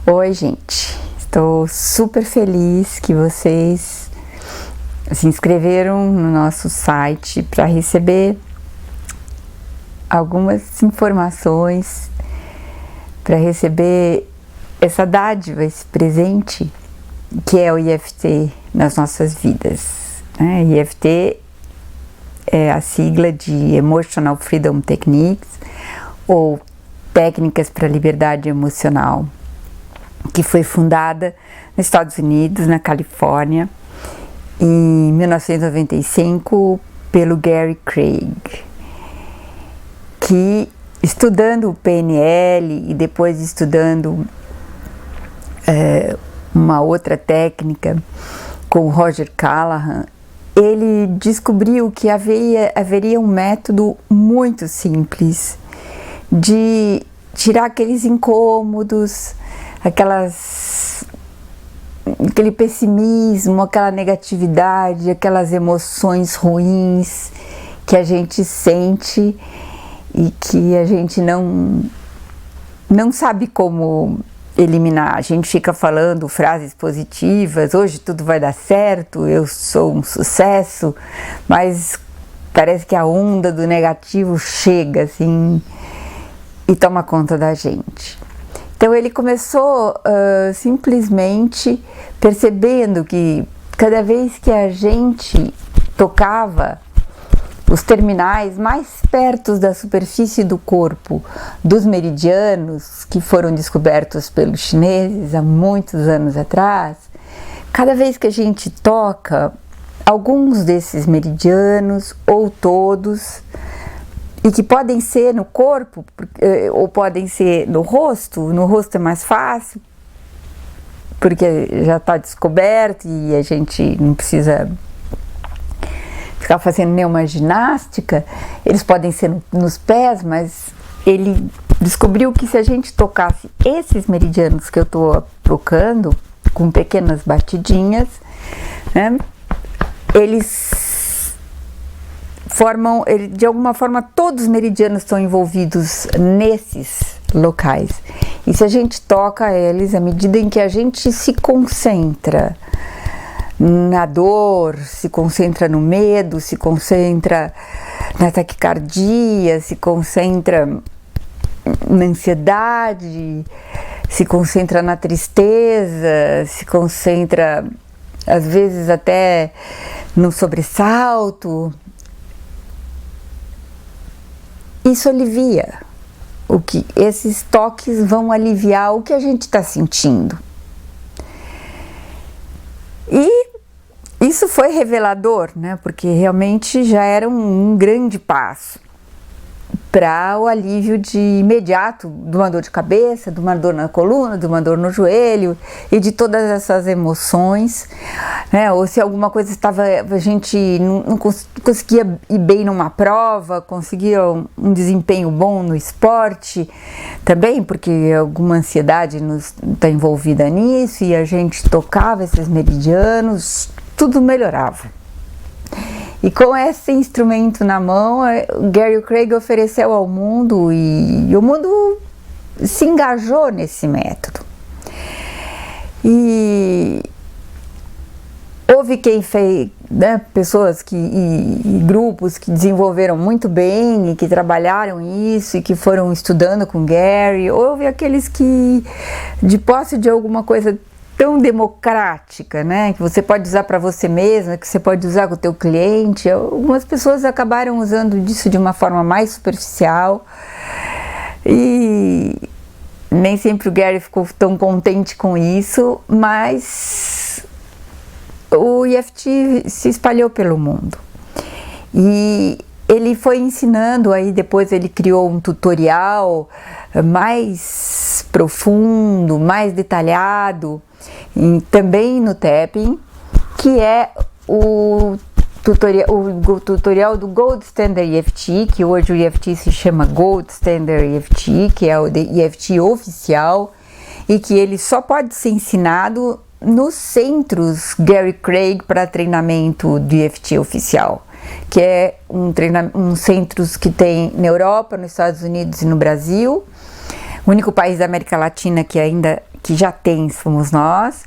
Oi, gente. Estou super feliz que vocês se inscreveram no nosso site para receber algumas informações, para receber essa dádiva, esse presente que é o IFT nas nossas vidas. IFT é a sigla de Emotional Freedom Techniques, ou Técnicas para a Liberdade Emocional, que foi fundada nos Estados Unidos, na Califórnia, em 1995 pelo Gary Craig, que, estudando o PNL e depois estudando uma outra técnica com o Roger Callahan, ele descobriu que haveria um método muito simples de tirar aqueles incômodos, aquele pessimismo, aquela negatividade, aquelas emoções ruins que a gente sente e que a gente não sabe como eliminar. A gente fica falando frases positivas, hoje tudo vai dar certo, eu sou um sucesso, mas parece que a onda do negativo chega assim e toma conta da gente. Então ele começou simplesmente percebendo que cada vez que a gente tocava os terminais mais perto da superfície do corpo dos meridianos, que foram descobertos pelos chineses há muitos anos atrás, cada vez que a gente toca alguns desses meridianos ou todos, e que podem ser no corpo ou podem ser no rosto é mais fácil, porque já está descoberto e a gente não precisa ficar fazendo nenhuma ginástica. Eles podem ser nos pés, mas ele descobriu que se a gente tocasse esses meridianos que eu estou tocando, com pequenas batidinhas, né, eles formam, de alguma forma, todos os meridianos estão envolvidos nesses locais. E se a gente toca eles, à medida em que a gente se concentra na dor, se concentra no medo, se concentra na taquicardia, se concentra na ansiedade, se concentra na tristeza, se concentra, às vezes, até no sobressalto, isso alivia. Esses toques vão aliviar o que a gente está sentindo. E isso foi revelador, né? Porque realmente já era um grande passo para o alívio de imediato de uma dor de cabeça, de uma dor na coluna, de uma dor no joelho e de todas essas emoções, né? Ou se alguma coisa a gente não conseguia ir bem numa prova, conseguia um desempenho bom no esporte, também porque alguma ansiedade está envolvida nisso, e a gente tocava esses meridianos, tudo melhorava. E com esse instrumento na mão, o Gary Craig ofereceu ao mundo, e o mundo se engajou nesse método. E houve quem fez, né, pessoas e grupos que desenvolveram muito bem e que trabalharam isso e que foram estudando com Gary. Houve aqueles que, de posse de alguma coisa tão democrática, né, que você pode usar para você mesma, que você pode usar com o teu cliente, algumas pessoas acabaram usando disso de uma forma mais superficial, e nem sempre o Gary ficou tão contente com isso, mas o EFT se espalhou pelo mundo. E ele foi ensinando, aí depois ele criou um tutorial mais profundo, mais detalhado, e também no tapping, que é o tutorial do Gold Standard EFT, que hoje o EFT se chama Gold Standard EFT, que é o EFT oficial, e que ele só pode ser ensinado nos centros Gary Craig para treinamento do EFT oficial, que é centros que tem na Europa, nos Estados Unidos e no Brasil. O único país da América Latina que que já tem somos nós,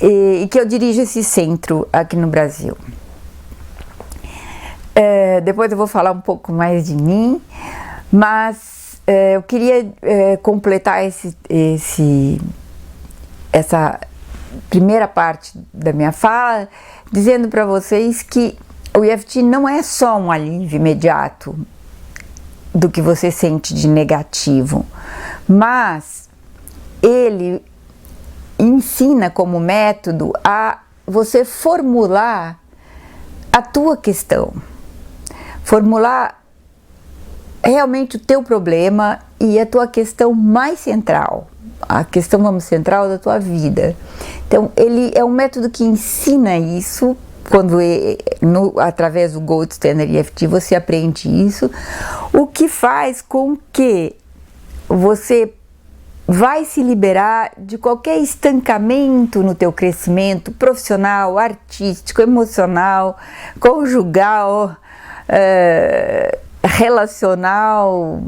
e que eu dirijo esse centro aqui no Brasil. Depois eu vou falar um pouco mais de mim, mas eu queria completar essa primeira parte da minha fala dizendo para vocês que o EFT não é só um alívio imediato do que você sente de negativo, mas ele ensina como método a você formular a tua questão, formular realmente o teu problema e a tua questão mais central, a questão, vamos, central da tua vida. Então, ele é um método que ensina isso, através do Gold Standard EFT você aprende isso, o que faz com que você vai se liberar de qualquer estancamento no teu crescimento profissional, artístico, emocional, conjugal, relacional.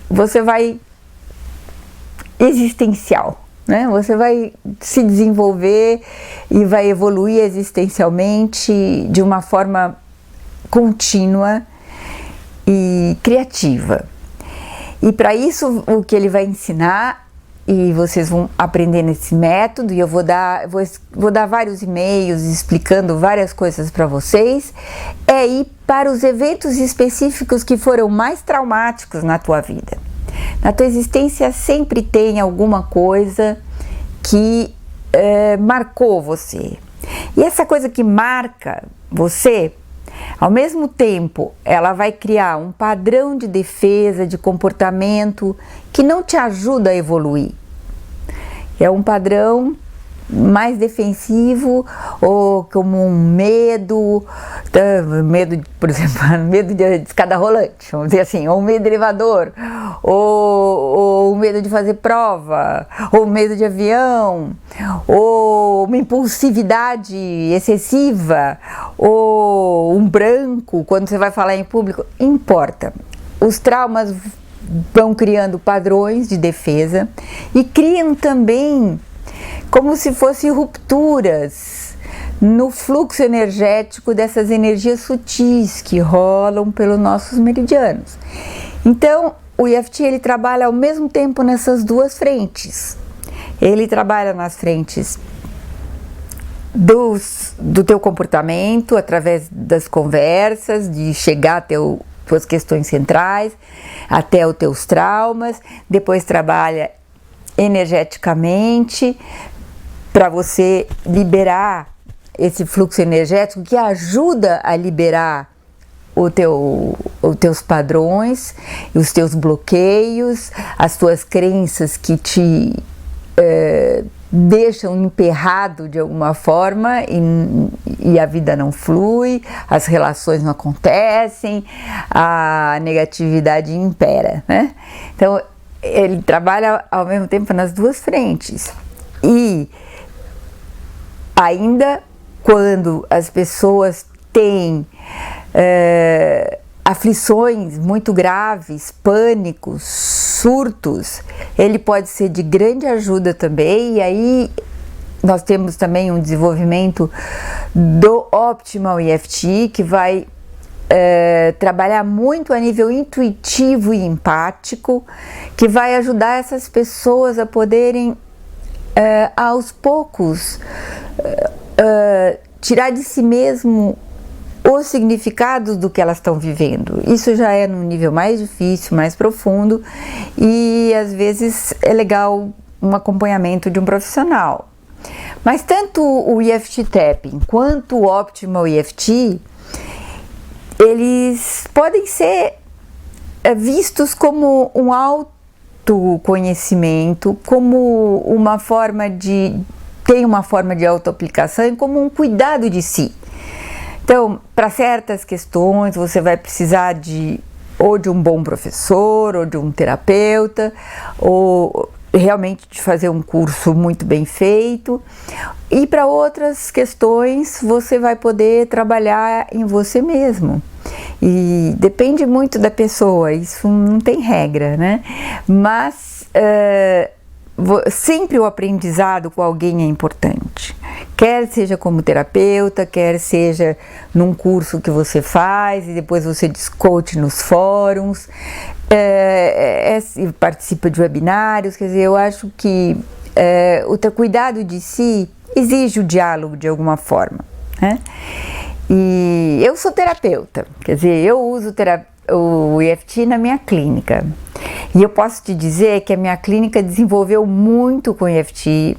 Você vai existencial, né? Você vai se desenvolver e vai evoluir existencialmente de uma forma contínua e criativa. E para isso, o que ele vai ensinar, e vocês vão aprender nesse método, e eu vou dar vários e-mails explicando várias coisas para vocês, é ir para os eventos específicos que foram mais traumáticos na tua vida. Na tua existência sempre tem alguma coisa que marcou você. E essa coisa que marca você, ao mesmo tempo, ela vai criar um padrão de defesa, de comportamento que não te ajuda a evoluir. É um padrão mais defensivo, ou como um medo, por exemplo, medo de escada rolante, vamos dizer assim, ou medo de elevador, ou medo de fazer prova, ou medo de avião, ou uma impulsividade excessiva, ou um branco quando você vai falar em público. Importa. Os traumas vão criando padrões de defesa e criam também como se fossem rupturas no fluxo energético dessas energias sutis que rolam pelos nossos meridianos. Então, o EFT ele trabalha ao mesmo tempo nessas duas frentes. Ele trabalha nas frentes do teu comportamento, através das conversas, de chegar até tuas questões centrais, até os teus traumas. Depois trabalha energeticamente, para você liberar esse fluxo energético que ajuda a liberar os teus padrões, os teus bloqueios, as tuas crenças que te deixam emperrado de alguma forma e a vida não flui, as relações não acontecem, a negatividade impera, né? Então, ele trabalha ao mesmo tempo nas duas frentes. E ainda quando as pessoas têm aflições muito graves, pânicos, surtos, ele pode ser de grande ajuda também. E aí nós temos também um desenvolvimento do Optimal EFT, que vai trabalhar muito a nível intuitivo e empático, que vai ajudar essas pessoas a poderem aos poucos tirar de si mesmo os significados do que elas estão vivendo. Isso já é num nível mais difícil, mais profundo, e às vezes é legal um acompanhamento de um profissional. Mas tanto o EFT Tapping quanto o Optimal EFT, eles podem ser vistos como um autoconhecimento, como uma forma de autoaplicação e como um cuidado de si. Então, para certas questões, você vai precisar ou de um bom professor, ou de um terapeuta, ou realmente de fazer um curso muito bem feito. E para outras questões, você vai poder trabalhar em você mesmo. E depende muito da pessoa, isso não tem regra, né? Mas sempre o aprendizado com alguém é importante. Quer seja como terapeuta, quer seja num curso que você faz e depois você discute nos fóruns, participa de webinários. Quer dizer, eu acho que o teu cuidado de si exige o diálogo de alguma forma, né? E eu sou terapeuta, quer dizer, eu uso o EFT na minha clínica. E eu posso te dizer que a minha clínica desenvolveu muito com o EFT.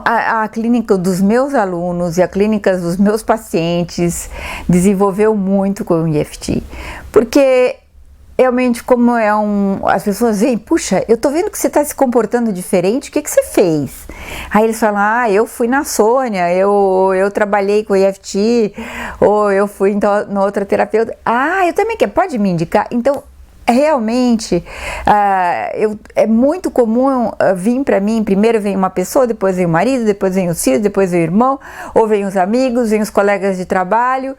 A clínica dos meus alunos e a clínica dos meus pacientes desenvolveu muito com o EFT. Porque realmente, como as pessoas veem, puxa, eu tô vendo que você está se comportando diferente, o que você fez? Aí eles falam, eu fui na Sônia, eu trabalhei com o EFT, ou eu fui na outra terapeuta. Eu também quero, pode me indicar? Então, realmente, é muito comum vir para mim, primeiro vem uma pessoa, depois vem o marido, depois vem os filhos, depois vem o irmão, ou vem os amigos, vem os colegas de trabalho.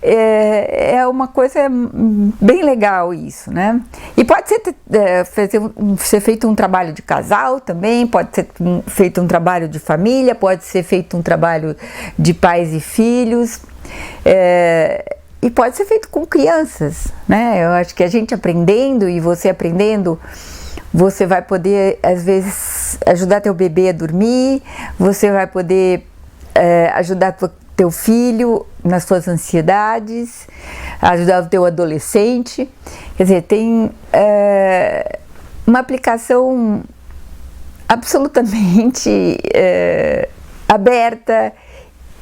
É uma coisa bem legal isso, né? E pode ser feito um trabalho de casal também, pode ser feito um trabalho de família, pode ser feito um trabalho de pais e filhos, e pode ser feito com crianças, né? Eu acho que a gente aprendendo e você aprendendo, você vai poder, às vezes, ajudar teu bebê a dormir, você vai poder ajudar teu filho nas suas ansiedades, ajudar o teu adolescente. Quer dizer, tem uma aplicação absolutamente aberta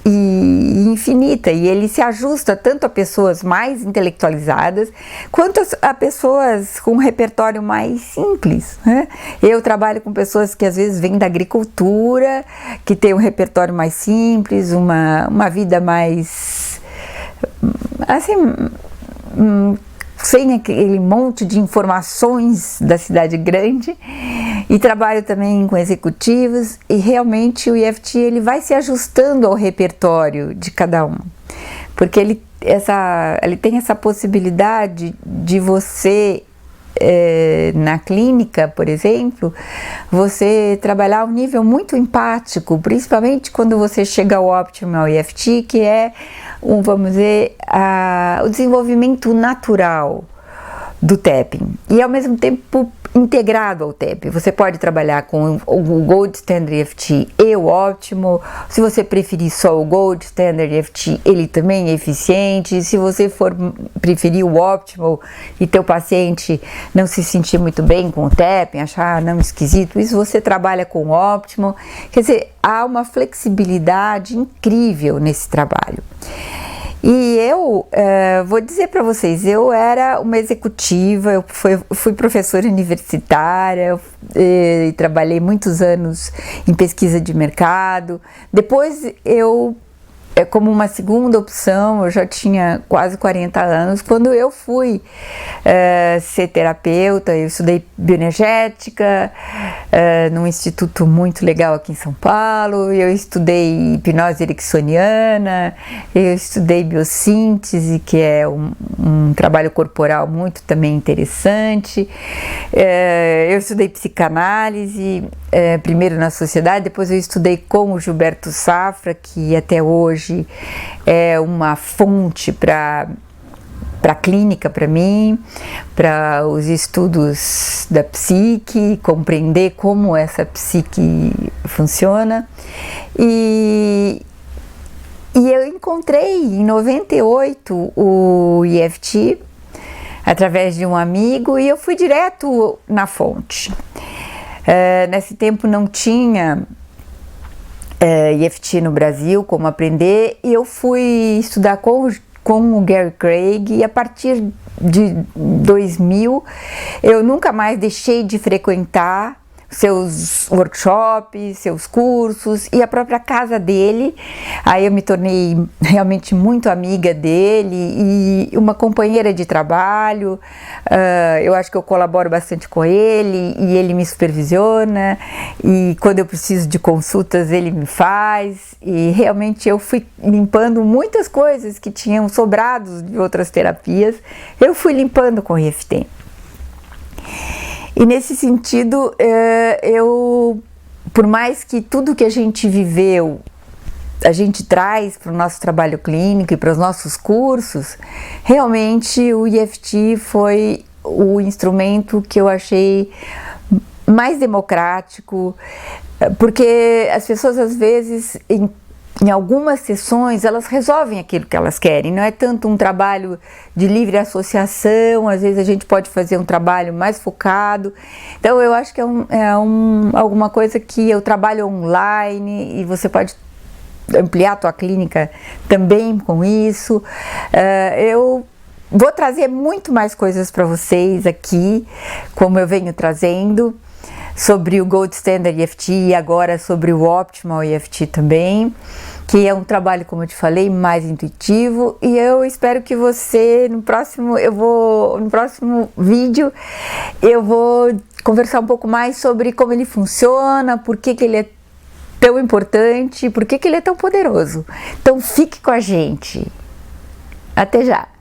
e infinita, e ele se ajusta tanto a pessoas mais intelectualizadas quanto a pessoas com um repertório mais simples, né? Eu trabalho com pessoas que às vezes vêm da agricultura, que tem um repertório mais simples, uma vida mais assim, sem aquele monte de informações da cidade grande, e trabalho também com executivos, e realmente o EFT ele vai se ajustando ao repertório de cada um, porque ele tem essa possibilidade de você, na clínica, por exemplo, você trabalhar um nível muito empático, principalmente quando você chega ao Optimal EFT, que é vamos dizer, o desenvolvimento natural do tapping, e ao mesmo tempo integrado ao tapping. Você pode trabalhar com o Gold Standard EFT e o Optimal. Se você preferir só o Gold Standard EFT, ele também é eficiente. Se você for preferir o Optimal e teu paciente não se sentir muito bem com o tapping, achar não esquisito, isso você trabalha com o Optimal. Quer dizer, há uma flexibilidade incrível nesse trabalho. E eu vou dizer para vocês, eu era uma executiva, eu fui professora universitária, e trabalhei muitos anos em pesquisa de mercado. Depois como uma segunda opção, eu já tinha quase 40 anos, quando eu fui ser terapeuta. Eu estudei bioenergética num instituto muito legal aqui em São Paulo, eu estudei hipnose ericksoniana, eu estudei biossíntese, que é um trabalho corporal muito também interessante, eu estudei psicanálise, primeiro na sociedade, depois eu estudei com o Gilberto Safra, que até hoje é uma fonte para a clínica, para mim, para os estudos da psique, compreender como essa psique funciona. E eu encontrei em 98 o EFT através de um amigo, e eu fui direto na fonte. Nesse tempo não tinha EFT no Brasil, como aprender, e eu fui estudar com o Gary Craig, e a partir de 2000 eu nunca mais deixei de frequentar seus workshops, seus cursos e a própria casa dele. Aí eu me tornei realmente muito amiga dele e uma companheira de trabalho. Eu acho que eu colaboro bastante com ele e ele me supervisiona, e quando eu preciso de consultas ele me faz, e realmente eu fui limpando muitas coisas que tinham sobrado de outras terapias, eu fui limpando com o EFT. E nesse sentido, por mais que tudo que a gente viveu, a gente traz para o nosso trabalho clínico e para os nossos cursos, realmente o EFT foi o instrumento que eu achei mais democrático, porque as pessoas às vezes em algumas sessões elas resolvem aquilo que elas querem, não é tanto um trabalho de livre associação, às vezes a gente pode fazer um trabalho mais focado. Então eu acho que alguma coisa que eu trabalho online e você pode ampliar a tua clínica também com isso. Eu vou trazer muito mais coisas para vocês aqui, como eu venho trazendo, sobre o Gold Standard EFT e agora sobre o Optimal EFT também, que é um trabalho, como eu te falei, mais intuitivo, e eu espero que você, no próximo vídeo, eu vou conversar um pouco mais sobre como ele funciona, por que ele é tão importante, por que ele é tão poderoso. Então fique com a gente. Até já!